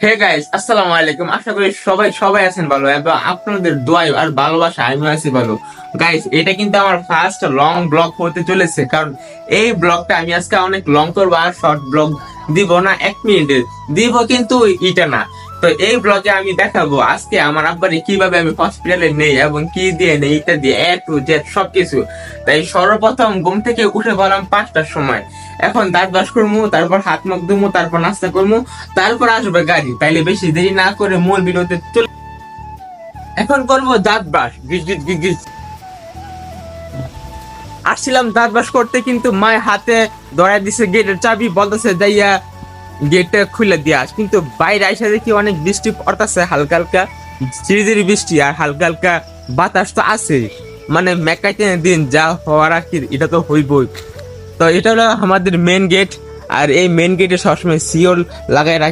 Hey guys, আসসালামু আলাইকুম। আশা করি সবাই সবাই আছেন ভালো এবং আপনাদের দোয়া আর ভালোবাসা আমি আছি ভালো। গাইস, এটা কিন্তু আমার ফার্স্ট লং ব্লগ হতে চলেছে, কারণ এই ব্লগটা আমি আজকে অনেক লং করবো আর শর্ট ব্লগ দিব না, 1 মিনিটের দিব, কিন্তু এটা না। তো এই ব্লগে আমি দেখাবো আজকে আমার আব্বারে কিভাবে আমি হসপিটালে নেই এবং কি দিয়ে নেই ইত্যাদি A to Z সবকিছু। তাই সর্বপ্রথম ঘুম থেকে উঠে বললাম 5টার সময়। এখন দাঁত ব্রাশ করবো, তারপর হাত মুখ ধুমু, তারপর নাস্তা করবো, তারপর আসবে গাড়ি। তাইলে বেশি দেরি না করে মূল বিরতি চলে। এখন করবো দাঁত ব্রাশ, গিজ গিজ গিজ গিজ। আসছিলাম দাঁত ব্রাশ করতে, কিন্তু মায়ের হাতে ধরাই দিছে গেটের চাবি, বলতেছে যাইয়া গেটটা খুলে দিয়া আস। কিন্তু বাইরে আইসা দেখি অনেক বৃষ্টি পড়তেছে, হালকা হালকা ঝিরিঝিরি বৃষ্টি আর হালকা হালকা বাতাস তো আছে। মানে মেকাইতে দিন যা হওয়ার আর কি, এটা তো হইবই। তো এটা হলো আমাদের মেন গেট, আর এই মেন গেটে সবসময় সিওল লাগাই রাখি।